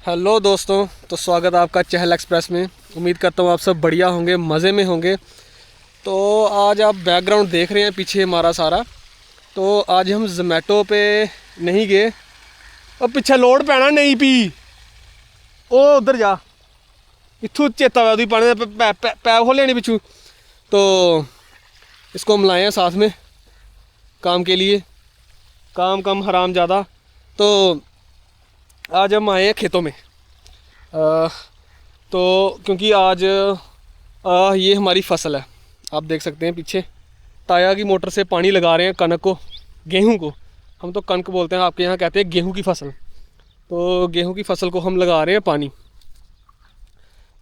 Hello दोस्तों, तो स्वागत है आपका चहल एक्सप्रेस में। उम्मीद करता हूँ आप सब बढ़िया होंगे, मज़े में होंगे। तो आज आप बैकग्राउंड देख रहे हैं पीछे हमारा सारा। तो आज हम जोमेटो पे नहीं गए। और पीछे लोड पैना नहीं पी ओ उधर जा, इथू चेता हुआ पाने पैप खोले नहीं पिछू। तो इसको हम लाए हैं साथ में काम के लिए, काम कम हराम ज़्यादा। तो आज हम आए हैं खेतों में। तो क्योंकि आज ये हमारी फसल है, आप देख सकते हैं पीछे ताया की मोटर से पानी लगा रहे हैं कनक को, गेहूं को। हम तो कनक बोलते हैं, आपके यहाँ कहते हैं गेहूं की फसल। तो गेहूं की फसल को हम लगा रहे हैं पानी।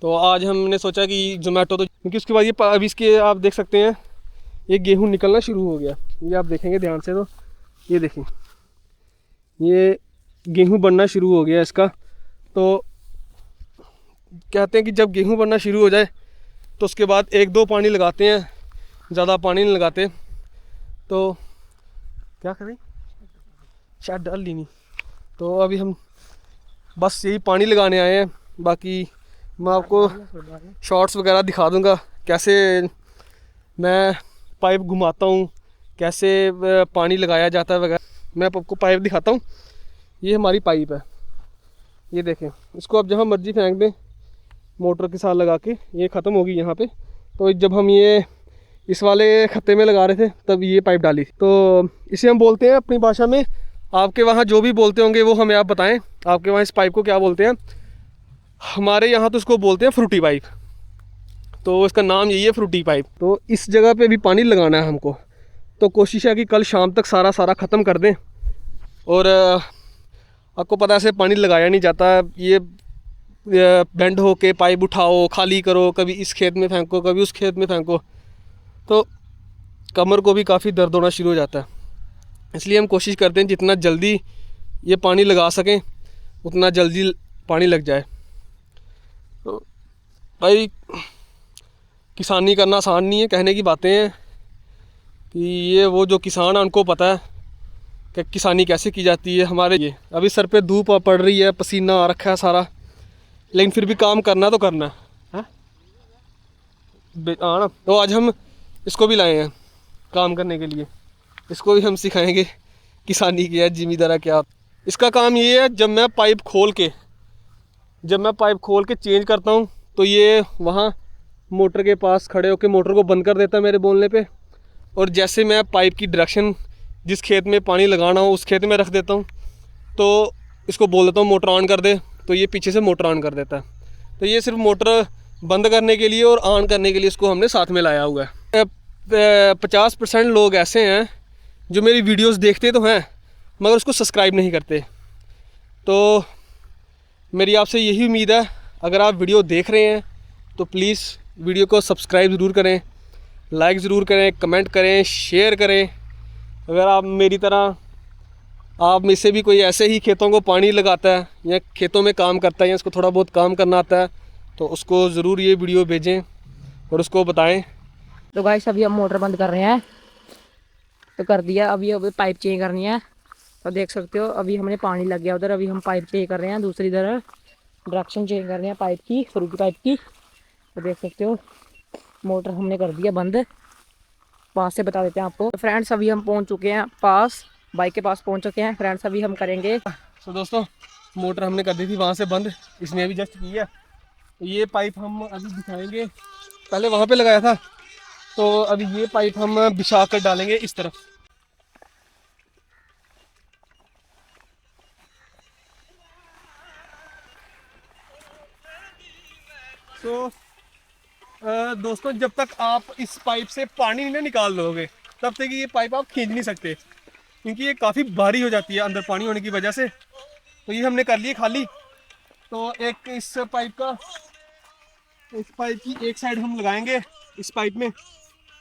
तो आज हमने सोचा कि जोमेटो, तो क्योंकि उसके बाद ये अभी इसके आप देख सकते हैं ये गेहूं निकलना शुरू हो गया। ये आप देखेंगे ध्यान से, तो ये देखें, ये गेहूं बनना शुरू हो गया इसका। तो कहते हैं कि जब गेहूं बनना शुरू हो जाए तो उसके बाद एक दो पानी लगाते हैं, ज़्यादा पानी नहीं लगाते। तो क्या करें, शायद डाल ली नहीं। तो अभी हम बस यही पानी लगाने आए हैं। बाकी मैं आपको शॉर्ट्स वगैरह दिखा दूंगा, कैसे मैं पाइप घुमाता हूँ, कैसे पानी लगाया जाता है वगैरह। मैं आपको पाइप दिखाता हूँ। ये हमारी पाइप है, ये देखें। इसको आप जहाँ मर्जी फेंक दें मोटर के साथ लगा के, ये ख़त्म होगी यहाँ पे। तो जब हम ये इस वाले खत्ते में लगा रहे थे तब ये पाइप डाली। तो इसे हम बोलते हैं अपनी भाषा में, आपके वहाँ जो भी बोलते होंगे वो हमें आप बताएं, आपके वहाँ इस पाइप को क्या बोलते हैं। हमारे यहाँ तो इसको बोलते हैं फ्रूटी पाइप। तो इसका नाम यही है, फ्रूटी पाइप। तो इस जगह पे भी पानी लगाना है हमको। तो कोशिश है कि कल शाम तक सारा ख़त्म कर दें। और आपको पता है ऐसे पानी लगाया नहीं जाता। ये बेंड हो के पाइप उठाओ, खाली करो, कभी इस खेत में फेंको, कभी उस खेत में फेंको, तो कमर को भी काफ़ी दर्द होना शुरू हो जाता है। इसलिए हम कोशिश करते हैं जितना जल्दी ये पानी लगा सकें उतना जल्दी पानी लग जाए। तो भाई, किसानी करना आसान नहीं है, कहने की बातें हैं कि ये वो जो किसान है उनको पता है कि किसानी कैसे की जाती है। हमारे ये अभी सर पे धूप पड़ रही है, पसीना आ रखा है सारा, लेकिन फिर भी काम करना तो करना है। हाँ ना। तो आज हम इसको भी लाए हैं काम करने के लिए। इसको भी हम सिखाएंगे किसानी क्या है, जिम्मेदारा क्या। इसका काम ये है, जब मैं पाइप खोल के चेंज करता हूँ तो ये वहाँ मोटर के पास खड़े होकर मोटर को बंद कर देता है मेरे बोलने पे। और जैसे मैं पाइप की डायरेक्शन जिस खेत में पानी लगाना हो उस खेत में रख देता हूँ, तो इसको बोल देता हूँ मोटर ऑन कर दे, तो ये पीछे से मोटर ऑन कर देता है। तो ये सिर्फ मोटर बंद करने के लिए और ऑन करने के लिए इसको हमने साथ में लाया हुआ है। 50% लोग ऐसे हैं जो मेरी वीडियोस देखते तो हैं मगर उसको सब्सक्राइब नहीं करते। तो मेरी आपसे यही उम्मीद है, अगर आप वीडियो देख रहे हैं तो प्लीज़ वीडियो को सब्सक्राइब ज़रूर करें, लाइक ज़रूर करें, कमेंट करें, शेयर करें। अगर आप मेरी तरह, आप में से भी कोई ऐसे ही खेतों को पानी लगाता है या खेतों में काम करता है या इसको थोड़ा बहुत काम करना आता है, तो उसको ज़रूर ये वीडियो भेजें और उसको बताएं। तो गाइस अभी हम मोटर बंद कर रहे हैं, तो कर दिया। अभी पाइप चेंज करनी है। तो देख सकते हो अभी हमने पानी लग गया उधर। अभी हम पाइप चेंज कर रहे हैं, दूसरी तरफ डायरेक्शन चेंज कर रहे हैं पाइप की, फ्रूटी पाइप की। तो देख सकते हो मोटर हमने कर दिया बंद। पास से बता देते हैं आपको। तो फ्रेंड्स अभी हम पहुंच चुके हैं पास, बाइक के पास पहुंच चुके हैं फ्रेंड्स। अभी हम करेंगे। तो दोस्तों, मोटर हमने कर दी थी वहाँ से बंद, इसने अभी जस्ट की है। तो ये पाइप हम अभी बिछाएंगे, पहले वहाँ पे लगाया था, तो अभी ये पाइप हम बिछा कर डालेंगे इस तरफ। तो दोस्तों, जब तक आप इस पाइप से पानी नहीं निकाल दोगे तब तक ये पाइप आप खींच नहीं सकते, क्योंकि ये काफ़ी भारी हो जाती है अंदर पानी होने की वजह से। तो ये हमने कर लिए खाली। तो एक इस पाइप की एक साइड हम लगाएंगे इस पाइप में,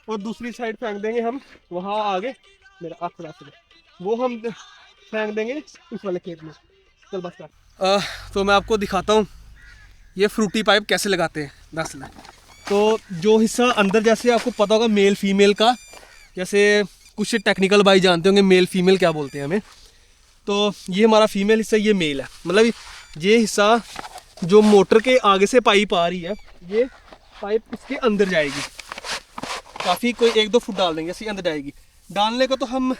और दूसरी साइड फेंक देंगे हम वहाँ आगे, मेरा आँख खुला से वो हम फेंक देंगे इस वाले खेत में। चल बस कर। तो मैं आपको दिखाता हूँ ये फ्रूटी पाइप कैसे लगाते हैं। दस लाख। तो जो हिस्सा अंदर, जैसे आपको पता होगा मेल फीमेल का, जैसे कुछ टेक्निकल भाई जानते होंगे मेल फीमेल क्या बोलते हैं हमें। तो ये हमारा फीमेल हिस्सा, ये मेल है। मतलब ये हिस्सा जो मोटर के आगे से पाइप आ रही है, ये पाइप इसके अंदर जाएगी, काफ़ी कोई 1-2 फुट डाल देंगे, इसके अंदर जाएगी। डालने को तो हम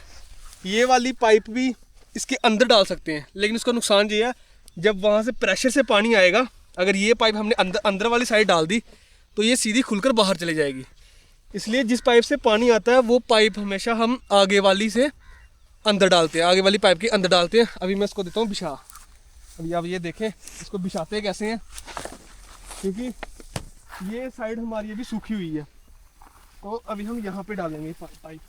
ये वाली पाइप भी इसके अंदर डाल सकते हैं, लेकिन उसका नुकसान ये है, जब वहाँ से प्रेशर से पानी आएगा, अगर ये पाइप हमने अंदर वाली साइड डाल दी तो ये सीधी खुलकर बाहर चली जाएगी। इसलिए जिस पाइप से पानी आता है वो पाइप हमेशा हम आगे वाली से अंदर डालते हैं, आगे वाली पाइप के अंदर डालते हैं। अभी मैं इसको देता हूँ बिछा। अभी आप ये देखें इसको बिछाते कैसे हैं, क्योंकि ये साइड हमारी अभी सूखी हुई है, तो अभी हम यहाँ पे डालेंगे पाइप।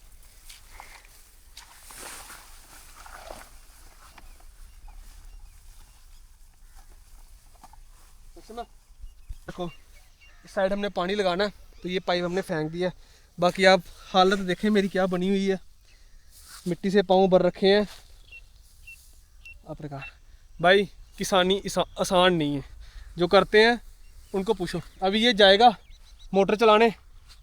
देखो इस साइड हमने पानी लगाना है, तो ये पाइप हमने फेंक दिया। बाकी आप हालत देखें मेरी क्या बनी हुई है, मिट्टी से पाँव भर रखे हैं। आप प्रकार भाई किसानी आसान नहीं है, जो करते हैं उनको पूछो। अभी ये जाएगा मोटर चलाने,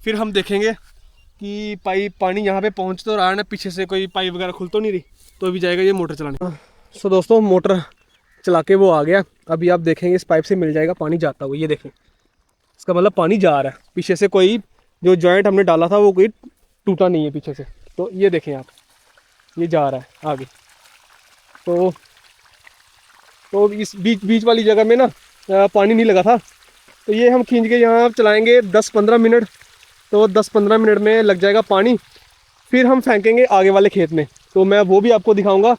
फिर हम देखेंगे कि पानी यहाँ पे पहुँच तो रहा है ना, पीछे से कोई पाइप वगैरह खुल तो नहीं रही, तो अभी जाएगा ये मोटर चलाने। सो दोस्तों मोटर चला के वो आ गया। अभी आप देखेंगे इस पाइप से मिल जाएगा पानी जाता हुआ, ये देखें, इसका मतलब पानी जा रहा है। पीछे से कोई जो जॉइंट हमने डाला था वो कोई टूटा नहीं है पीछे से, तो ये देखें आप, ये जा रहा है आगे। तो इस बीच वाली जगह में ना पानी नहीं लगा था, तो ये हम खींच के यहाँ चलाएंगे 10-15 मिनट, तो 10-15 मिनट में लग जाएगा पानी। फिर हम फेंकेंगे आगे वाले खेत में, तो मैं वो भी आपको दिखाऊंगा।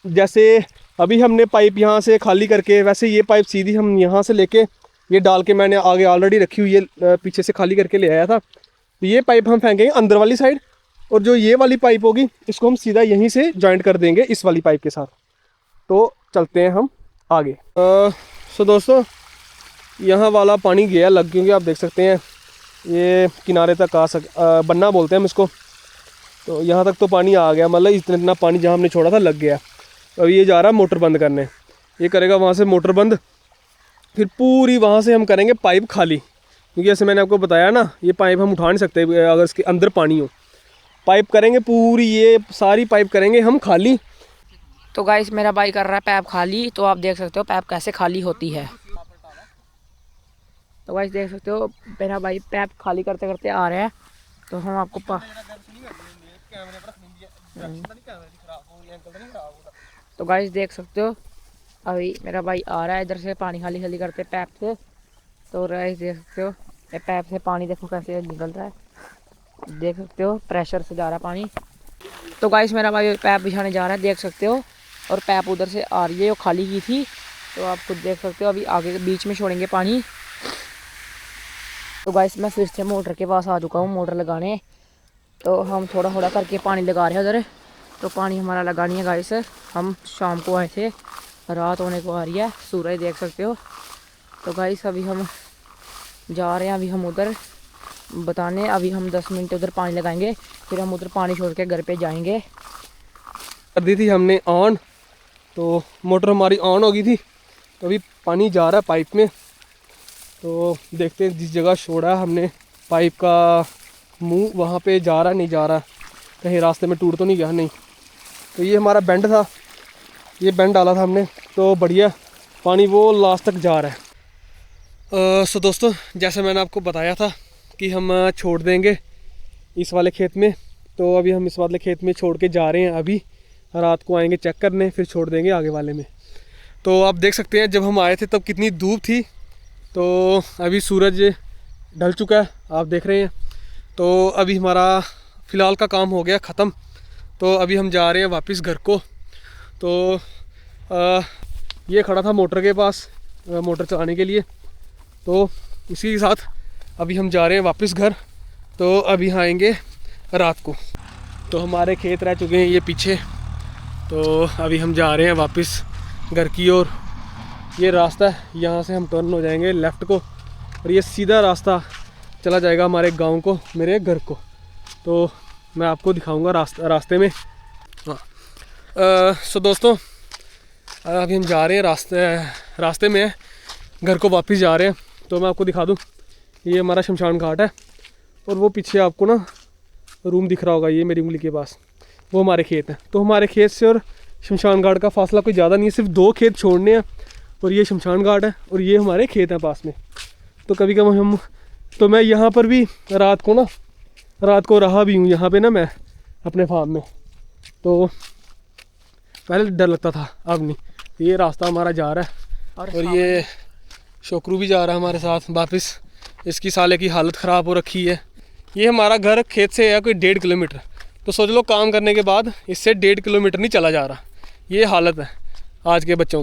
जैसे अभी हमने पाइप यहाँ से खाली करके, वैसे ये पाइप सीधी हम यहाँ से लेके ये डाल के मैंने आगे ऑलरेडी रखी हुई है, पीछे से खाली करके ले आया था। तो ये पाइप हम फेंकेंगे अंदर वाली साइड, और जो ये वाली पाइप होगी इसको हम सीधा यहीं से जॉइंट कर देंगे इस वाली पाइप के साथ। तो चलते हैं हम आगे। सो दोस्तों यहाँ वाला पानी गया लग, क्योंकि आप देख सकते हैं ये किनारे तक बन्ना बोलते हैं हम इसको, तो यहाँ तक तो पानी आ गया, मतलब इतना पानी जहाँ हमने छोड़ा था लग गया। अब ये जा रहा है मोटर बंद करने, ये करेगा वहाँ से मोटर बंद, फिर पूरी वहाँ से हम करेंगे पाइप खाली, क्योंकि जैसे मैंने आपको बताया ना, ये पाइप हम उठा नहीं सकते अगर इसके अंदर पानी हो। पाइप करेंगे पूरी, ये सारी पाइप करेंगे हम खाली। तो गाइस मेरा भाई कर रहा है पैप खाली, तो आप देख सकते हो पैप कैसे खाली होती है। तो गाइस देख सकते हो मेरा भाई पैप खाली करते करते आ रहा है, तो हम आपको तो गाइस देख सकते हो अभी मेरा भाई आ रहा है इधर से पानी खाली करते पैप से। तो गाइस देख सकते हो ये पैप से पानी देखो कैसे निकल रहा है, देख सकते हो प्रेशर से जा रहा है पानी। तो गाइस मेरा भाई पैप बिछाने जा रहा है, देख सकते हो, और पैप उधर से आ रही है, वो खाली की थी, तो आप खुद देख सकते हो। अभी आगे बीच में छोड़ेंगे पानी। तो गाइस मैं फिर से मोटर के पास आ चुका हूँ मोटर लगाने, तो हम थोड़ा थोड़ा करके पानी लगा रहे हैं उधर। तो पानी हमारा लगानी है गाइस, हम शाम को आए थे, रात होने को आ रही है, सूरज देख सकते हो। तो गाइस अभी हम जा रहे हैं, अभी हम उधर बताने, अभी हम 10 मिनट उधर पानी लगाएंगे, फिर हम उधर पानी छोड़ के घर पे जाएंगे। कर दी थी हमने ऑन, तो मोटर हमारी ऑन हो गई थी, तो अभी पानी जा रहा है पाइप में। तो देखते हैं जिस जगह छोड़ा हमने पाइप का मुंह, वहाँ पे जा रहा नहीं जा रहा, कहीं रास्ते में टूट तो नहीं गया। नहीं, तो ये हमारा बेंड था, ये बेंड डाला था हमने, तो बढ़िया पानी वो लास्ट तक जा रहा है। सो दोस्तों जैसे मैंने आपको बताया था कि हम छोड़ देंगे इस वाले खेत में, तो अभी हम इस वाले खेत में छोड़ के जा रहे हैं। अभी रात को आएंगे चेक करने, फिर छोड़ देंगे आगे वाले में। तो आप देख सकते हैं जब हम आए थे तब कितनी धूप थी, तो अभी सूरज ढल चुका है, आप देख रहे हैं। तो अभी हमारा फ़िलहाल का काम हो गया ख़त्म, तो अभी हम जा रहे हैं वापस घर को। तो ये खड़ा था मोटर के पास मोटर चलाने के लिए, तो इसी के साथ अभी हम जा रहे हैं वापस घर। तो अभी आएंगे रात को। तो हमारे खेत रह चुके हैं ये पीछे, तो अभी हम जा रहे हैं वापस घर की ओर। ये रास्ता है, यहाँ से हम टर्न हो जाएंगे लेफ़्ट को, और ये सीधा रास्ता चला जाएगा हमारे गांव को, मेरे घर को। तो मैं आपको दिखाऊंगा रास्ते में। हाँ सो दोस्तों अभी हम जा रहे हैं, रास्ते में घर को वापस जा रहे हैं। तो मैं आपको दिखा दूँ, ये हमारा शमशान घाट है, और वो पीछे आपको ना रूम दिख रहा होगा, ये मेरी उंगली के पास, वो हमारे खेत हैं। तो हमारे खेत से और शमशान घाट का फासला कोई ज़्यादा नहीं है, सिर्फ 2 खेत छोड़ने हैं, और ये शमशान घाट है और ये हमारे खेत हैं पास में। तो कभी कभी तो मैं यहाँ पर भी रात को रहा भी हूँ यहाँ पे ना, मैं अपने फार्म में। तो पहले डर लगता था, अब नहीं। ये रास्ता हमारा जा रहा है और ये शोकरू भी जा रहा है हमारे साथ वापस। इसकी साले की हालत ख़राब हो रखी है। ये हमारा घर खेत से है कोई 1.5 किलोमीटर। तो सोच लो काम करने के बाद इससे 1.5 किलोमीटर नहीं चला जा रहा। ये हालत है आज के बच्चों की।